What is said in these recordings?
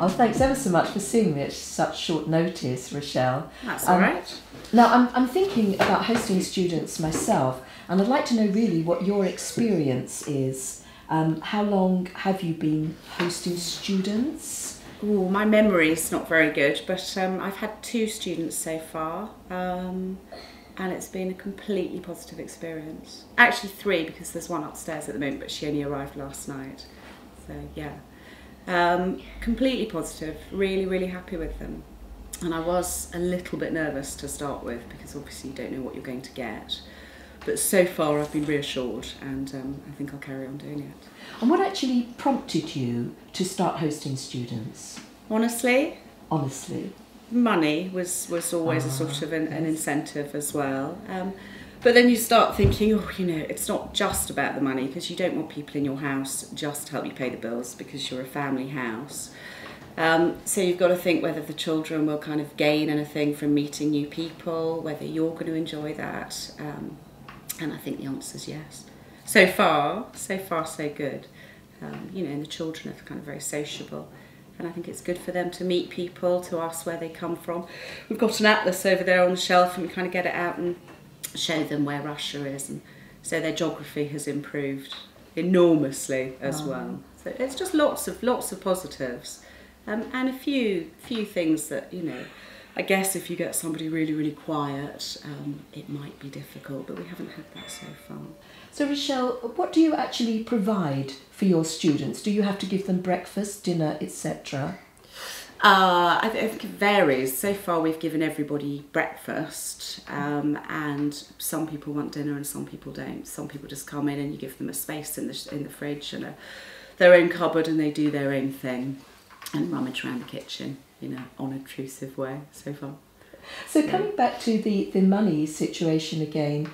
Oh, thanks ever so much for seeing me at such short notice, Rachelle. That's all right. Now, I'm thinking about hosting students myself, and I'd like to know really what your experience is. How long have you been hosting students? Ooh, my memory's not very good, but I've had 2 students so far, and it's been a completely positive experience. Actually 3, because there's one upstairs at the moment, but she only arrived last night. So yeah, completely positive, really, really happy with them. And I was a little bit nervous to start with, because obviously you don't know what you're going to get. But so far I've been reassured, and I think I'll carry on doing it. And what actually prompted you to start hosting students? Honestly, money was always a sort of an incentive as well. But then you start thinking, oh, you know, it's not just about the money, because you don't want people in your house just to help you pay the bills, because you're a family house. So you've got to think whether the children will kind of gain anything from meeting new people, whether you're going to enjoy that. And I think the answer is yes. So far, so good. You know, and the children are kind of very sociable. And I think it's good for them to meet people, to ask where they come from. We've got an atlas over there on the shelf, and we kind of get it out and show them where Russia is. And so their geography has improved enormously as well. So it's just lots of positives. And a few things that, you know, I guess if you get somebody really, really quiet, it might be difficult, but we haven't had that so far. So Rachelle, what do you actually provide for your students? Do you have to give them breakfast, dinner, etc.? I think it varies. So far we've given everybody breakfast, and some people want dinner and some people don't. Some people just come in and you give them a space in the fridge and their own cupboard, and they do their own thing and rummage around the kitchen in an unobtrusive way so far. So coming back to the money situation again,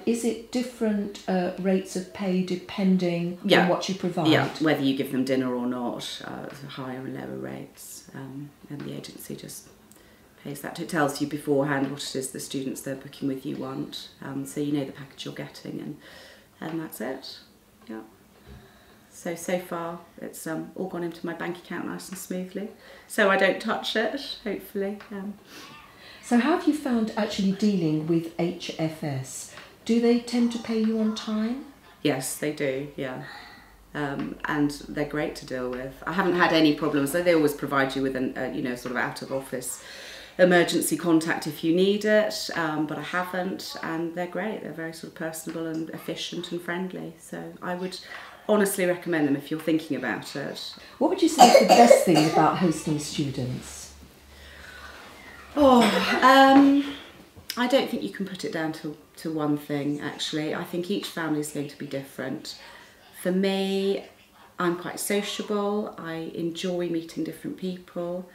is it different rates of pay depending on what you provide? Yeah, whether you give them dinner or not, higher and lower rates, and the agency just pays that. It tells you beforehand what it is the students they're booking with you want, so you know the package you're getting, and that's it. Yeah. So far it's all gone into my bank account nice and smoothly, so I don't touch it, hopefully. So how have you found actually dealing with HFS? Do they tend to pay you on time? Yes, they do, yeah. And they're great to deal with. I haven't had any problems. So they always provide you with you know, sort of out of office emergency contact if you need it, but I haven't, and they're great. They're very sort of personable and efficient and friendly. So I would honestly recommend them if you're thinking about it. What would you say is the best thing about hosting students? Oh, I don't think you can put it down to one thing, actually. I think each family is going to be different. For me, I'm quite sociable. I enjoy meeting different people.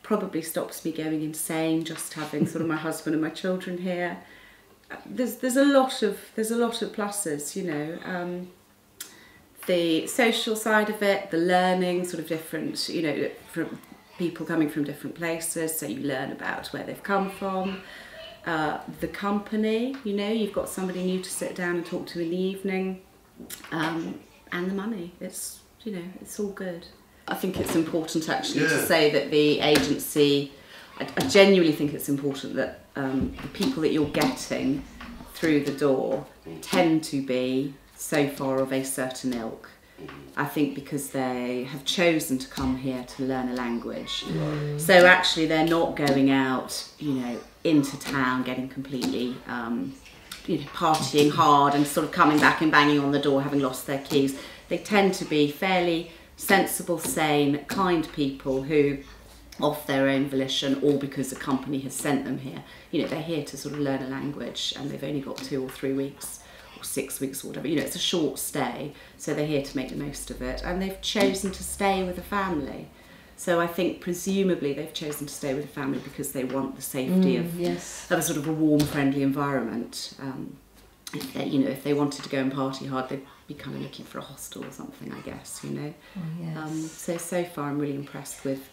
Probably stops me going insane just having sort of my husband and my children here. There's a lot of pluses, you know. The social side of it, the learning, sort of different, you know, from people coming from different places, so you learn about where they've come from. The company, you know, you've got somebody new to sit down and talk to in the evening, and the money, it's, you know, it's all good. I think it's important actually to say that the agency, I genuinely think it's important that the people that you're getting through the door tend to be so far of a certain ilk. I think because they have chosen to come here to learn a language. So actually they're not going out, you know, into town getting completely, you know, partying hard and sort of coming back and banging on the door having lost their keys. They tend to be fairly sensible, sane, kind people who, off their own volition or because the company has sent them here, you know, they're here to sort of learn a language, and they've only got 2 or 3 weeks or 6 weeks or whatever, you know, it's a short stay, so they're here to make the most of it, and they've chosen to stay with a family. So I think presumably they've chosen to stay with a family because they want the safety of a sort of a warm, friendly environment. If they, you know, if they wanted to go and party hard, they'd be kind of looking for a hostel or something, I guess, you know. So far I'm really impressed with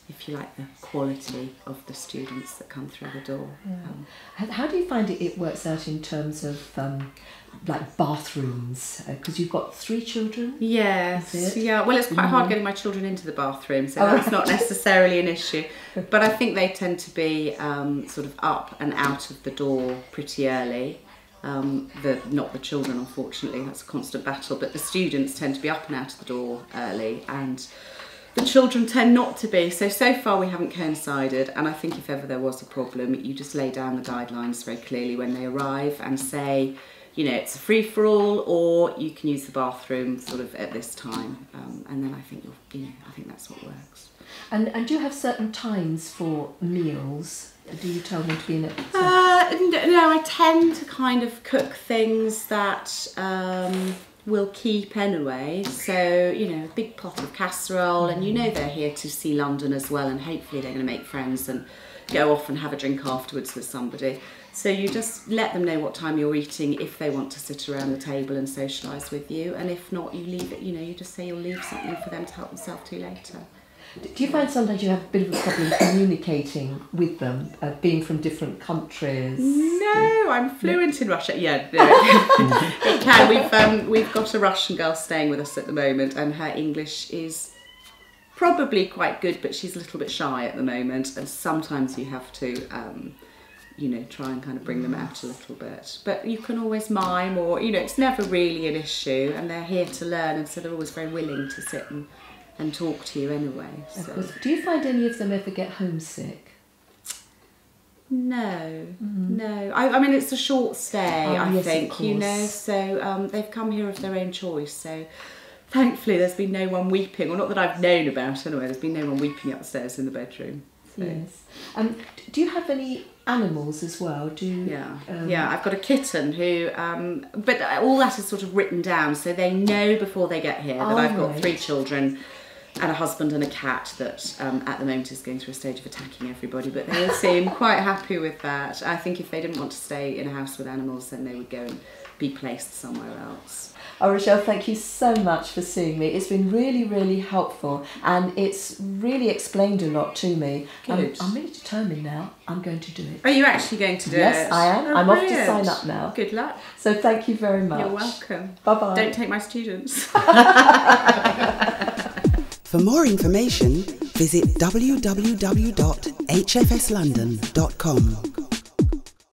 if you like, the quality of the students that come through the door. How do you find it works out in terms of like bathrooms? Because you've got 3 children? Yes, yeah. Well, it's quite hard getting my children into the bathroom, so that's not necessarily an issue. But I think they tend to be sort of up and out of the door pretty early. Not the children, unfortunately, that's a constant battle, but the students tend to be up and out of the door early, and the children tend not to be. So far we haven't coincided, and I think if ever there was a problem, you just lay down the guidelines very clearly when they arrive and say, you know, it's a free-for-all, or you can use the bathroom sort of at this time, and then I think I think that's what works. And do you have certain times for meals? Do you tell them to be in it? No, I tend to kind of cook things that will keep anyway. So, you know, a big pot of casserole, and you know they're here to see London as well, and hopefully they're going to make friends and go off and have a drink afterwards with somebody. So you just let them know what time you're eating if they want to sit around the table and socialise with you, and if not, you leave it, you know, you just say you'll leave something for them to help themselves to later. Do you find sometimes you have a bit of a problem communicating with them, being from different countries? No, I'm fluent in Russian. Yeah, no, it can. We've got a Russian girl staying with us at the moment, and her English is probably quite good, but she's a little bit shy at the moment, and sometimes you have to, you know, try and kind of bring them out a little bit. But you can always mime, or, you know, it's never really an issue, and they're here to learn, and so they're always very willing to sit and talk to you anyway. So. Do you find any of them ever get homesick? No, no. I mean, it's a short stay, I yes, think, you know, so they've come here of their own choice, so thankfully there's been no one weeping, or not that I've known about anyway, there's been no one weeping upstairs in the bedroom. So. Yes. Do you have any animals as well? Yeah, I've got a kitten who, but all that is sort of written down, so they know before they get here that I've got 3 children and a husband and a cat that at the moment is going through a stage of attacking everybody, but they all seem quite happy with that. I think if they didn't want to stay in a house with animals, then they would go and be placed somewhere else. Oh, Rachelle, thank you so much for seeing me. It's been really, really helpful, and it's really explained a lot to me. Good. I'm really determined now. I'm going to do it. Are you actually going to do it? Yes, I am. I'm off to sign up now. Good luck. So thank you very much. You're welcome. Bye-bye. Don't take my students. For more information, visit www.hfslondon.com.